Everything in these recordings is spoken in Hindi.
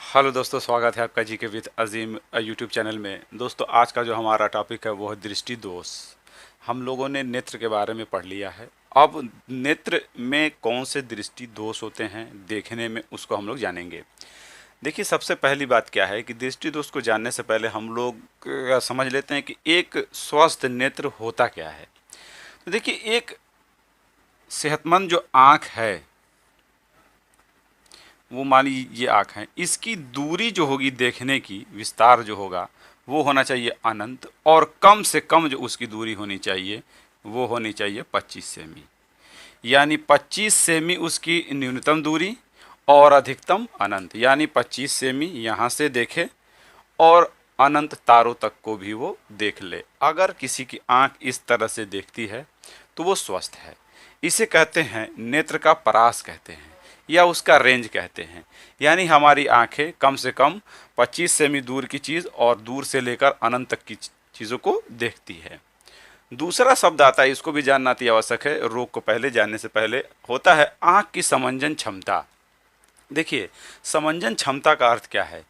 हेलो दोस्तों, स्वागत है आपका जी के विद अजीम यूट्यूब चैनल में। दोस्तों, आज का जो हमारा टॉपिक है वो है दृष्टि दोष। हम लोगों ने नेत्र के बारे में पढ़ लिया है। अब नेत्र में कौन से दृष्टि दोष होते हैं देखने में, उसको हम लोग जानेंगे। देखिए, सबसे पहली बात क्या है कि दृष्टि दोष को जानने से पहले हम लोग समझ लेते हैं कि एक स्वस्थ नेत्र होता क्या है। तो देखिए, एक सेहतमंद जो आँख है, वो मान लीजिए आँख है, इसकी दूरी जो होगी देखने की, विस्तार जो होगा वो होना चाहिए अनंत, और कम से कम जो उसकी दूरी होनी चाहिए वो होनी चाहिए 25 सेमी। यानी 25 सेमी उसकी न्यूनतम दूरी और अधिकतम अनंत, यानी 25 सेमी यहाँ से देखे और अनंत तारों तक को भी वो देख ले। अगर किसी की आँख इस तरह से देखती है तो वो स्वस्थ है। इसे कहते हैं नेत्र का परास कहते हैं, या उसका रेंज कहते हैं। यानी हमारी आंखें कम से कम 25 सेमी दूर की चीज़ और दूर से लेकर अनंत तक की चीज़ों को देखती है। दूसरा शब्द आता है, इसको भी जानना अति आवश्यक है, रोग को पहले जानने से पहले, होता है आँख की समंजन क्षमता। देखिए, समंजन क्षमता का अर्थ क्या है?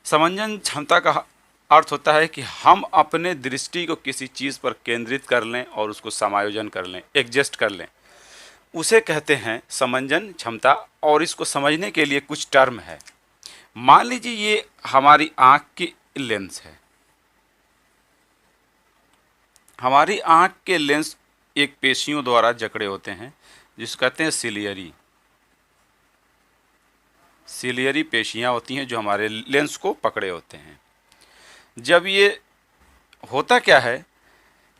समंजन क्षमता का अर्थ होता है कि हम अपने दृष्टि को किसी चीज़ पर केंद्रित कर लें और उसको समायोजन कर लें, एडजस्ट कर लें, उसे कहते हैं समंजन क्षमता। और इसको समझने के लिए कुछ टर्म है। मान लीजिए ये हमारी आँख की लेंस है। हमारी आँख के लेंस एक पेशियों द्वारा जकड़े होते हैं, जिसको कहते हैं सिलियरी। सिलियरी पेशियाँ होती हैं जो हमारे लेंस को पकड़े होते हैं। जब ये होता क्या है,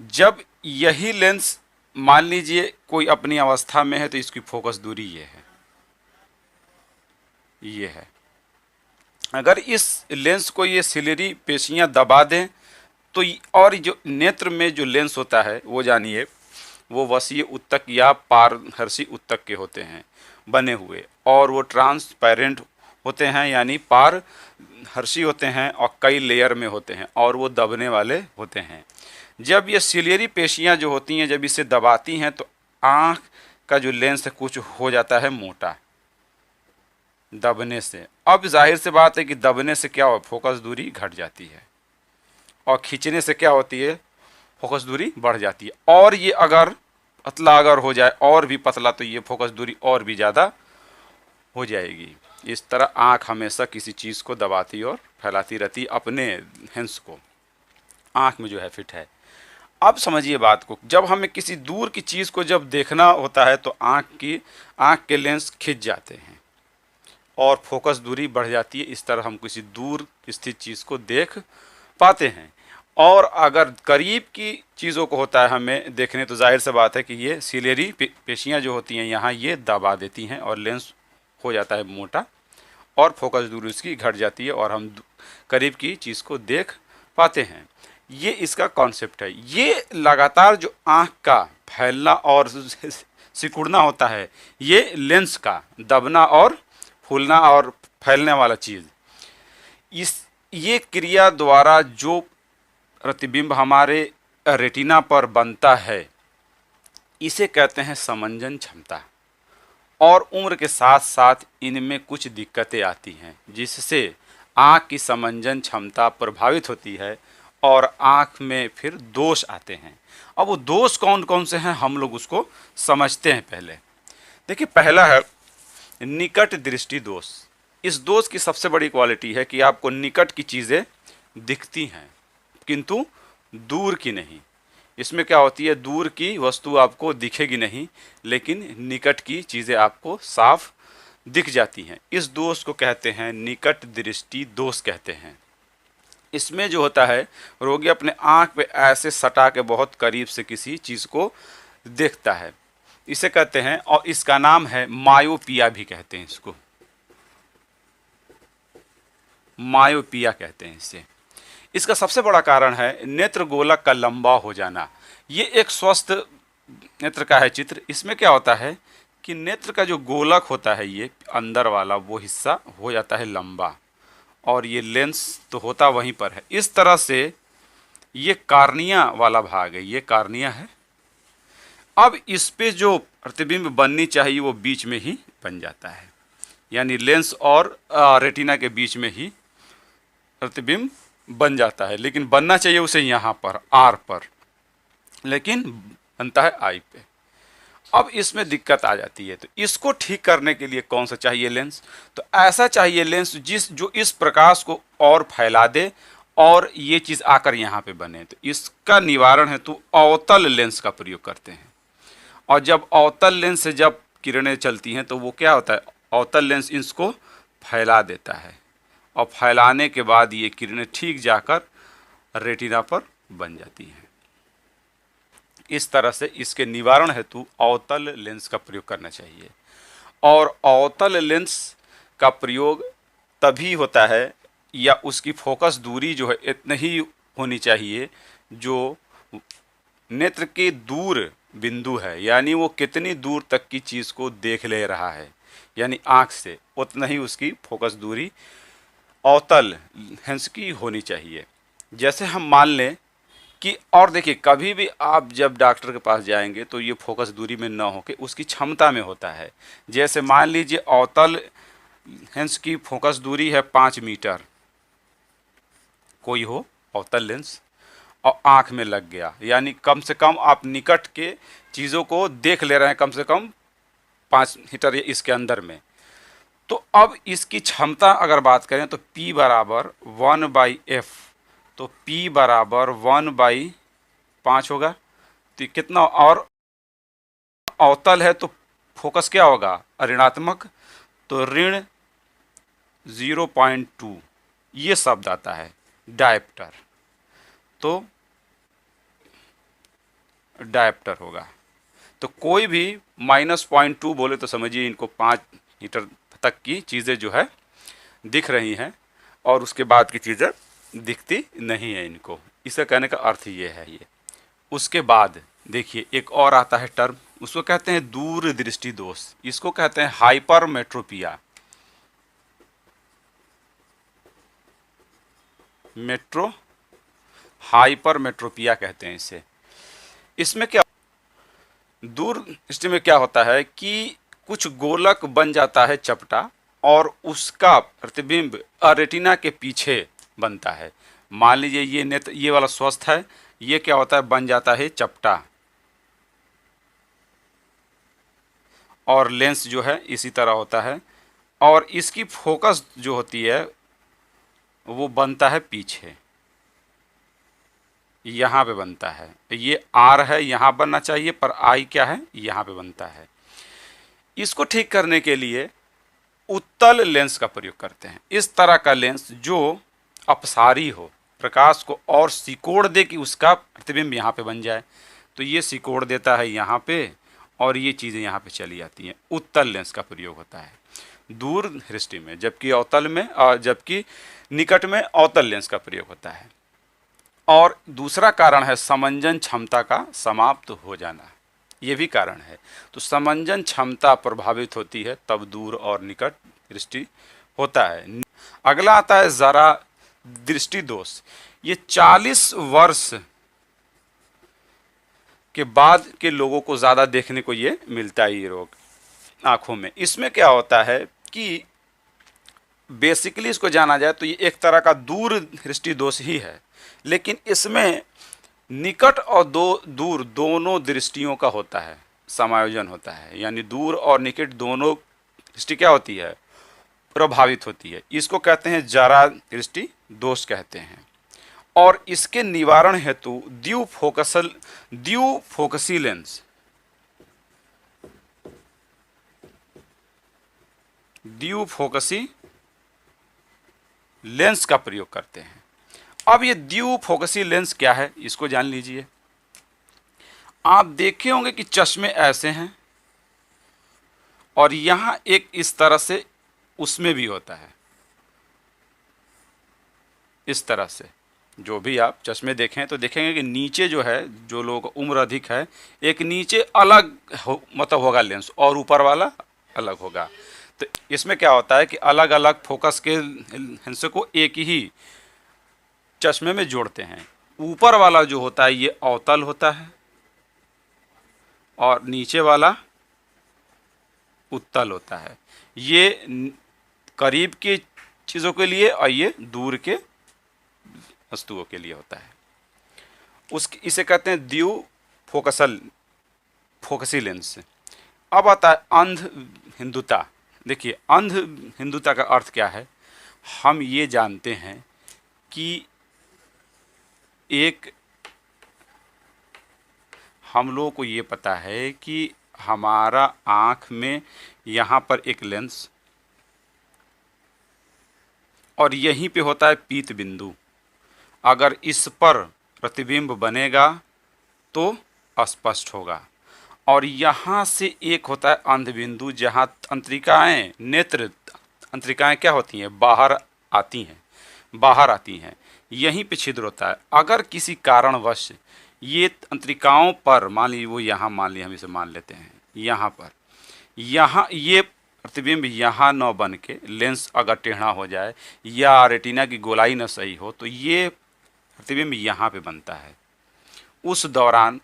जब यही लेंस मान लीजिए कोई अपनी अवस्था में है तो इसकी फोकस दूरी ये है। अगर इस लेंस को ये सिलेरी पेशियां दबा दें तो और जो नेत्र में जो लेंस होता है वो जानिए वो वसीय उत्तक या पारदर्शी उत्तक के होते हैं बने हुए, और वो ट्रांसपेरेंट होते हैं, यानी पारदर्शी होते हैं और कई लेयर में होते हैं, और वो दबने वाले होते हैं। जब ये सिलियरी पेशियां जो होती हैं, जब इसे दबाती हैं तो आँख का जो लेंस है कुछ हो जाता है मोटा दबने से। अब जाहिर से बात है कि दबने से क्या हो, फोकस दूरी घट जाती है, और खींचने से क्या होती है, फोकस दूरी बढ़ जाती है। और ये अगर पतला अगर हो जाए और भी पतला तो ये फोकस दूरी और भी ज़्यादा हो जाएगी। इस तरह आँख हमेशा किसी चीज़ को दबाती और फैलाती रहती, अपने हेंस को आँख में जो है फिट है। अब समझिए बात को, जब हमें किसी दूर की चीज़ को जब देखना होता है तो आँख के लेंस खिंच जाते हैं और फोकस दूरी बढ़ जाती है। इस तरह हम किसी दूर स्थित चीज़ को देख पाते हैं। और अगर करीब की चीज़ों को होता है हमें देखने, तो जाहिर सी बात है कि ये सिलेरी पेशियाँ जो होती हैं यहाँ ये दबा देती हैं और लेंस हो जाता है मोटा और फोकस दूरी उसकी घट जाती है और हम करीब की चीज़ को देख पाते हैं। ये इसका कॉन्सेप्ट है। ये लगातार जो आँख का फैलना और सिकुड़ना होता है, ये लेंस का दबना और फूलना और फैलने वाला चीज़, इस ये क्रिया द्वारा जो प्रतिबिंब हमारे रेटिना पर बनता है इसे कहते हैं समंजन क्षमता। और उम्र के साथ साथ इनमें कुछ दिक्कतें आती हैं जिससे आँख की समंजन क्षमता प्रभावित होती है और आँख में फिर दोष आते हैं। अब वो दोष कौन कौन से हैं हम लोग उसको समझते हैं। पहले देखिए, पहला है निकट दृष्टि दोष। इस दोष की सबसे बड़ी क्वालिटी है कि आपको निकट की चीज़ें दिखती हैं किंतु दूर की नहीं। इसमें क्या होती है, दूर की वस्तु आपको दिखेगी नहीं लेकिन निकट की चीज़ें आपको साफ दिख जाती हैं। इस दोष को कहते हैं निकट दृष्टि दोष कहते हैं। इसमें जो होता है, रोगी अपने आँख पे ऐसे सटा के बहुत करीब से किसी चीज़ को देखता है, इसे कहते हैं, और इसका नाम है मायोपिया भी कहते हैं। इसको मायोपिया कहते हैं इसे। इसका सबसे बड़ा कारण है नेत्र गोलक का लंबा हो जाना। ये एक स्वस्थ नेत्र का है चित्र। इसमें क्या होता है कि नेत्र का जो गोलक होता है, ये अंदर वाला वो हिस्सा हो जाता है लंबा, और ये लेंस तो होता वहीं पर है। इस तरह से ये कार्निया वाला भाग है, ये कार्निया है। अब इस पे जो प्रतिबिंब बननी चाहिए वो बीच में ही बन जाता है। यानी लेंस और रेटिना के बीच में ही प्रतिबिंब बन जाता है, लेकिन बनना चाहिए उसे यहाँ पर आर पर, लेकिन बनता है आई पे। अब इसमें दिक्कत आ जाती है, तो इसको ठीक करने के लिए कौन सा चाहिए लेंस? तो ऐसा चाहिए लेंस जो इस प्रकाश को और फैला दे और ये चीज आकर यहाँ पे बने। तो इसका निवारण है तो अवतल लेंस का प्रयोग करते हैं। और जब अवतल लेंस से जब किरणें चलती हैं तो वो क्या होता है, अवतल लेंस इसको फैला देता है और फैलाने के बाद ये किरणें ठीक जाकर रेटिना पर बन जाती हैं। इस तरह से इसके निवारण हेतु अवतल लेंस का प्रयोग करना चाहिए। और अवतल लेंस का प्रयोग तभी होता है, या उसकी फोकस दूरी जो है इतनी ही होनी चाहिए जो नेत्र के दूर बिंदु है, यानी वो कितनी दूर तक की चीज़ को देख ले रहा है, यानी आँख से उतना ही उसकी फोकस दूरी अवतल लेंस की होनी चाहिए। जैसे हम मान लें कि, और देखिए कभी भी आप जब डॉक्टर के पास जाएंगे तो ये फोकस दूरी में ना हो के उसकी क्षमता में होता है। जैसे मान लीजिए अवतल लेंस की फोकस दूरी है 5 मीटर, कोई हो अवतल लेंस और आँख में लग गया, यानी कम से कम आप निकट के चीज़ों को देख ले रहे हैं कम से कम 5 मीटर या इसके अंदर में। तो अब इसकी क्षमता अगर बात करें तो P बराबर 1/f, तो P बराबर 1/5 होगा। तो कितना, और अवतल है तो फोकस क्या होगा, ऋणात्मक, तो ऋण 0.2 ये शब्द आता है डायप्टर, तो डायप्टर होगा। तो कोई भी -0.2 बोले तो समझिए इनको 5 मीटर तक की चीज़ें जो है दिख रही हैं और उसके बाद की चीज़ें दिखती नहीं है इनको। इसका कहने का अर्थ ये है। ये उसके बाद देखिए एक और आता है टर्म, उसको कहते हैं दूर दृष्टि दोष, इसको कहते हैं हाइपरमेट्रोपिया, हाइपरमेट्रोपिया कहते हैं इसे। इसमें क्या, दूर दृष्टि में क्या होता है कि कुछ गोलक बन जाता है चपटा और उसका प्रतिबिंब रेटिना के पीछे बनता है। मान लीजिए ये नेत्र ये वाला स्वस्थ है, ये क्या होता है बन जाता है चपटा, और लेंस जो है इसी तरह होता है, और इसकी फोकस जो होती है वो बनता है पीछे, यहाँ पे बनता है। ये आर है, यहाँ बनना चाहिए, पर आई क्या है, यहाँ पे बनता है। इसको ठीक करने के लिए उत्तल लेंस का प्रयोग करते हैं। इस तरह का लेंस जो अपसारी हो, प्रकाश को और सिकोड़ दे कि उसका प्रतिबिंब यहाँ पे बन जाए। तो ये सिकोड़ देता है यहाँ पे और ये चीज़ें यहाँ पे चली जाती हैं। उत्तल लेंस का प्रयोग होता है दूर दृष्टि में, जबकि अवतल में जबकि निकट में अवतल लेंस का प्रयोग होता है। और दूसरा कारण है समंजन क्षमता का समाप्त हो जाना, ये भी कारण है। तो समंजन क्षमता प्रभावित होती है तब दूर और निकट दृष्टि होता है। अगला आता है जरा दृष्टि दोष। ये 40 वर्ष के बाद के लोगों को ज़्यादा देखने को ये मिलता है, ये रोग आँखों में। इसमें क्या होता है कि बेसिकली इसको जाना जाए तो ये एक तरह का दूर दृष्टि दोष ही है, लेकिन इसमें निकट और दूर दोनों दृष्टियों का होता है, समायोजन होता है, यानी दूर और निकट दोनों दृष्टि क्या होती है, प्रभावित होती है। इसको कहते हैं जरा दृष्टि दोष कहते हैं। और इसके निवारण हेतु द्विफोकसी लेंस, द्विफोकसी लेंस का प्रयोग करते हैं। अब ये द्विफोकसी लेंस क्या है इसको जान लीजिए। आप देखे होंगे कि चश्मे ऐसे हैं और यहाँ एक इस तरह से उसमें भी होता है, इस तरह से। जो भी आप चश्मे देखें तो देखेंगे कि नीचे जो है, जो लोगों को उम्र अधिक है, एक नीचे अलग मतलब होगा लेंस और ऊपर वाला अलग होगा। तो इसमें क्या होता है कि अलग अलग फोकस के लेंस को एक ही चश्मे में जोड़ते हैं। ऊपर वाला जो होता है ये अवतल होता है और नीचे वाला उत्तल होता है। ये करीब की चीज़ों के लिए और ये दूर के वस्तुओं के लिए होता है। इसे कहते हैं द्वि फोकसी लेंस। अब आता है अंध हिंदुता। देखिए, अंध हिंदुता का अर्थ क्या है? हम ये जानते हैं कि हम लोगों को ये पता है कि हमारा आँख में यहाँ पर एक लेंस और यहीं पे होता है पीत बिंदु। अगर इस पर प्रतिबिंब बनेगा तो अस्पष्ट होगा। और यहाँ से एक होता है अंध बिंदु, जहाँ तंत्रिकाएँ, नेत्र तंत्रिकाएँ क्या होती हैं? बाहर आती हैं। यहीं पे छिद्र होता है। अगर किसी कारणवश ये तंत्रिकाओं पर, मान लीजिए वो यहाँ, मान लीजिए हम इसे मान लेते हैं यहाँ पर, यहाँ ये प्रतिबिंब यहाँ न बन के लेंस अगर टेढ़ा हो जाए या रेटिना की गोलाई न सही हो तो ये प्रतिबिंब यहाँ पे बनता है। उस दौरान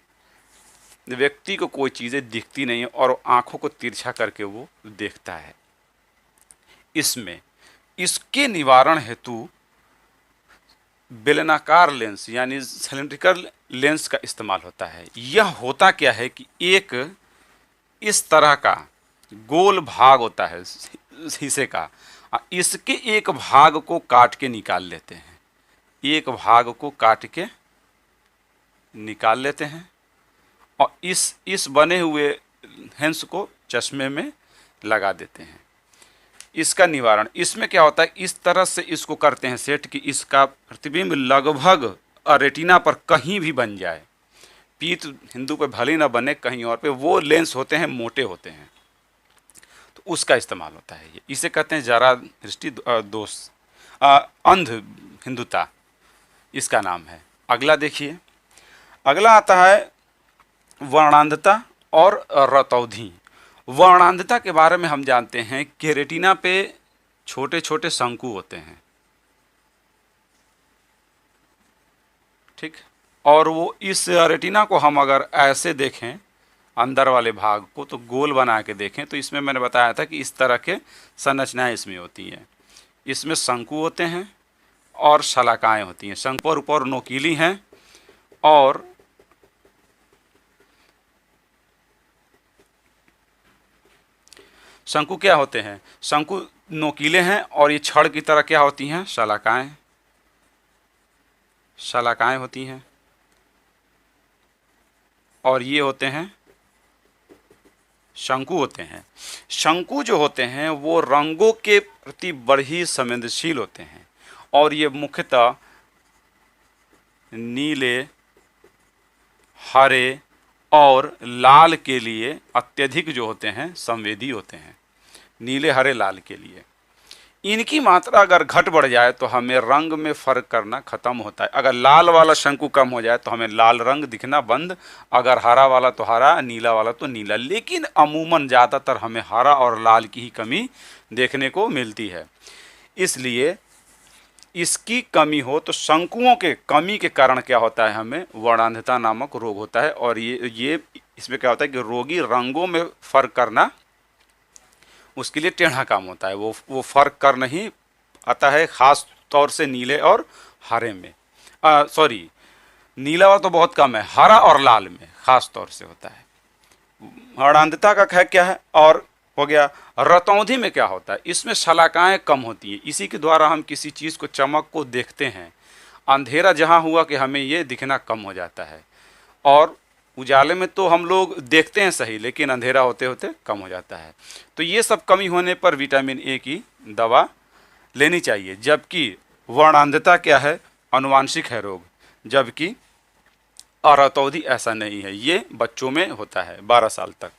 व्यक्ति को कोई चीज़ें दिखती नहीं है और आँखों को तिरछा करके वो देखता है। इसके निवारण हेतु बेलनाकार लेंस यानी सिलिंड्रिकल लेंस का इस्तेमाल होता है। यह होता क्या है कि एक इस तरह का गोल भाग होता है शीशे का, इसके एक भाग को काट के निकाल लेते हैं। और इस बने हुए लेंस को चश्मे में लगा देते हैं। इसका निवारण, इसमें क्या होता है, इस तरह से इसको करते हैं सेट कि इसका प्रतिबिंब लगभग रेटिना पर कहीं भी बन जाए। पीत हिंदू पे भले ना बने, कहीं और पे। वो लेंस होते हैं, मोटे होते हैं, तो उसका इस्तेमाल होता है। ये इसे कहते हैं जरा दृष्टि दोष, अंध हिंदुता इसका नाम है। अगला देखिए, अगला आता है वर्णांधता और रतौंधी। वर्णांधता के बारे में हम जानते हैं कि रेटिना पे छोटे छोटे शंकु होते हैं, ठीक। और वो इस रेटिना को हम अगर ऐसे देखें, अंदर वाले भाग को तो गोल बना के देखें, तो इसमें मैंने बताया था कि इस तरह के संरचनाएं इसमें होती हैं। इसमें शंकु होते हैं और शलाकाएं होती हैं। शंकु ऊपर नोकीली हैं और शंकु क्या होते हैं? शंकु नोकीले हैं और ये छड़ की तरह क्या होती हैं? शलाकाएं होती हैं। और ये होते हैं शंकु होते हैं। शंकु जो होते हैं वो रंगों के प्रति बड़े ही संवेदनशील होते हैं और ये मुख्यतः नीले, हरे और लाल के लिए अत्यधिक जो होते हैं संवेदी होते हैं। नीले, हरे, लाल के लिए इनकी मात्रा अगर घट बढ़ जाए तो हमें रंग में फर्क करना खत्म होता है। अगर लाल वाला शंकु कम हो जाए तो हमें लाल रंग दिखना बंद, अगर हरा वाला तो हरा, नीला वाला तो नीला। लेकिन अमूमन ज़्यादातर हमें हरा और लाल की ही कमी देखने को मिलती है। इसलिए इसकी कमी हो तो शंकुओं के कमी के कारण क्या होता है, हमें वर्णांधता नामक रोग होता है। और ये इसमें क्या होता है कि रोगी रंगों में फर्क करना उसके लिए टेढ़ा काम होता है। वो फर्क कर नहीं आता है, ख़ास तौर से नीले और हरे में। नीला तो बहुत कम है, हरा और लाल में ख़ास तौर से होता है। वर्णांधता का क्या है? और हो गया रतौंधी में क्या होता है? इसमें शलाकाएं कम होती हैं। इसी के द्वारा हम किसी चीज़ को, चमक को देखते हैं। अंधेरा जहाँ हुआ कि हमें ये दिखना कम हो जाता है और उजाले में तो हम लोग देखते हैं सही, लेकिन अंधेरा होते होते कम हो जाता है। तो ये सब कमी होने पर विटामिन ए की दवा लेनी चाहिए। जबकि वर्णांधता क्या है? अनुवांशिक है रोग, जबकि रतौंधी ऐसा नहीं है, ये बच्चों में होता है 12 साल तक।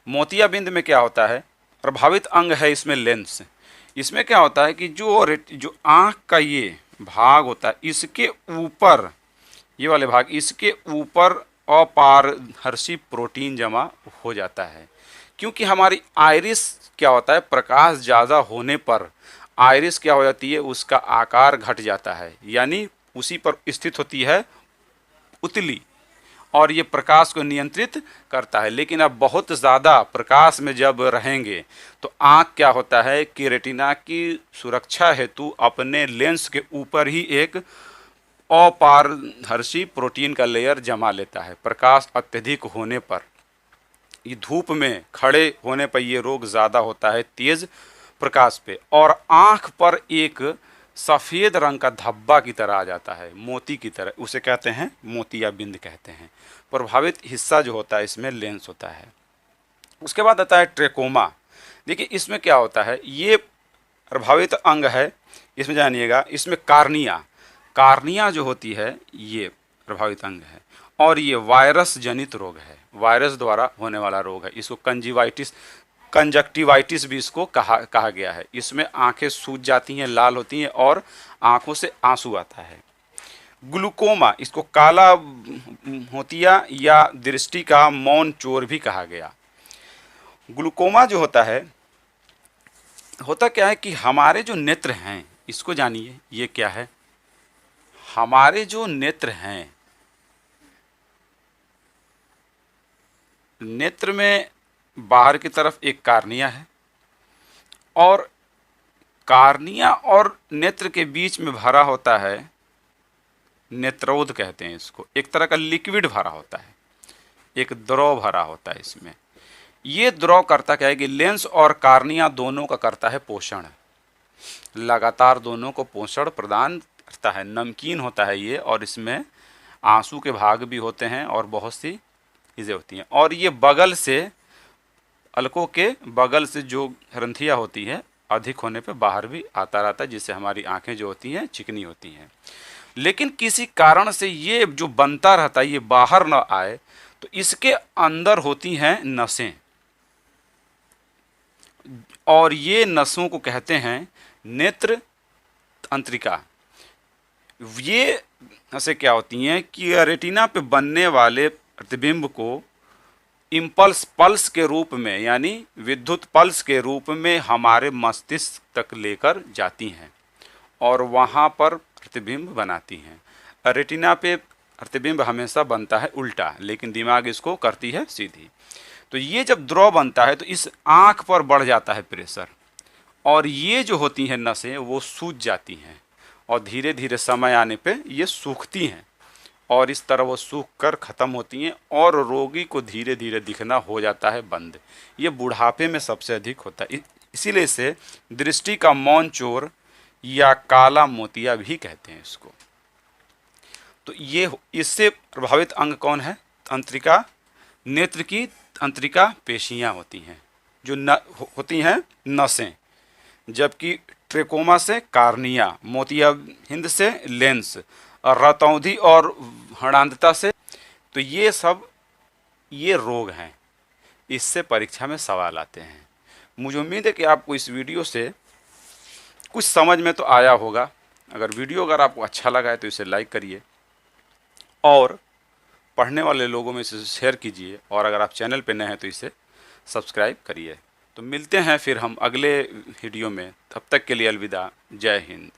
मोतियाबिंद में क्या होता है? प्रभावित अंग है इसमें लेंस। इसमें क्या होता है कि जो आँख का ये भाग होता है, इसके ऊपर, ये वाले भाग, इसके ऊपर अपारदर्शी प्रोटीन जमा हो जाता है। क्योंकि हमारी आइरिस क्या होता है, प्रकाश ज़्यादा होने पर आइरिस क्या हो जाती है, उसका आकार घट जाता है, यानी उसी पर स्थित होती है उतली। और ये प्रकाश को नियंत्रित करता है। लेकिन अब बहुत ज़्यादा प्रकाश में जब रहेंगे तो आँख क्या होता है कि रेटिना की सुरक्षा हेतु अपने लेंस के ऊपर ही एक अपारदर्शी प्रोटीन का लेयर जमा लेता है। प्रकाश अत्यधिक होने पर, ये धूप में खड़े होने पर ये रोग ज़्यादा होता है तेज प्रकाश पे, और आँख पर एक सफ़ेद रंग का धब्बा की तरह आ जाता है, मोती की तरह, उसे कहते हैं मोतियाबिंद कहते हैं। प्रभावित हिस्सा जो होता है इसमें लेंस होता है। उसके बाद आता है ट्रेकोमा। देखिए इसमें क्या होता है, ये प्रभावित अंग है, इसमें जानिएगा, इसमें कार्निया, कार्निया जो होती है ये प्रभावित अंग है, और ये वायरस जनित रोग है, वायरस द्वारा होने वाला रोग है। इसको कंजक्टिवाइटिस भी इसको कहा गया है। इसमें आंखें सूज जाती हैं, लाल होती हैं और आंखों से आंसू आता है। ग्लूकोमा, इसको काला मोतिया या दृष्टि का मौन चोर भी कहा गया। ग्लूकोमा जो होता क्या है कि हमारे जो नेत्र हैं, इसको जानिए ये क्या है। हमारे जो नेत्र हैं, नेत्र में बाहर की तरफ एक कार्निया है, और कार्निया और नेत्र के बीच में भरा होता है, नेत्रोद कहते हैं इसको, एक तरह का लिक्विड भरा होता है, एक द्रव भरा होता है इसमें। ये द्रव करता क्या है कि लेंस और कार्निया दोनों का करता है पोषण, लगातार दोनों को पोषण प्रदान करता है। नमकीन होता है ये, और इसमें आंसू के भाग भी होते हैं और बहुत सी चीज़ें होती हैं। और ये बगल से, अलकों के बगल से जो ग्रंथियाँ होती हैं अधिक होने पे बाहर भी आता रहता है, जिससे हमारी आंखें जो होती हैं चिकनी होती हैं। लेकिन किसी कारण से ये जो बनता रहता है ये बाहर न आए, तो इसके अंदर होती हैं नसें, और ये नसों को कहते हैं नेत्र तंत्रिका। ये नसें क्या होती हैं कि रेटिना पे बनने वाले प्रतिबिंब को इम्पल्स, पल्स के रूप में, यानी विद्युत पल्स के रूप में हमारे मस्तिष्क तक लेकर जाती हैं और वहाँ पर प्रतिबिंब बनाती हैं। रेटिना पे प्रतिबिंब हमेशा बनता है उल्टा, लेकिन दिमाग इसको करती है सीधी। तो ये जब द्रव बनता है तो इस आँख पर बढ़ जाता है प्रेशर, और ये जो होती हैं नसें वो सूज जाती हैं, और धीरे धीरे समय आने पे ये सूखती हैं, और इस तरह वो सूख कर ख़त्म होती हैं, और रोगी को धीरे धीरे दिखना हो जाता है बंद। ये बुढ़ापे में सबसे अधिक होता है, इसीलिए इसे दृष्टि का मौन चोर या काला मोतिया भी कहते हैं इसको। तो ये इससे प्रभावित अंग कौन है? तंत्रिका, नेत्र की तंत्रिका पेशियां होती हैं, जो होती हैं नसें, जबकि ट्रेकोमा से कार्निया, मोतियाबिंद से लेंस, और रतौंधी और हड़ांधता से। तो ये सब ये रोग हैं, इससे परीक्षा में सवाल आते हैं। मुझे उम्मीद है कि आपको इस वीडियो से कुछ समझ में तो आया होगा। अगर आपको अच्छा लगा है तो इसे लाइक करिए और पढ़ने वाले लोगों में इसे शेयर कीजिए, और अगर आप चैनल पर नए हैं तो इसे सब्सक्राइब करिए। तो मिलते हैं फिर हम अगले वीडियो में, तब तक के लिए अलविदा, जय हिंद।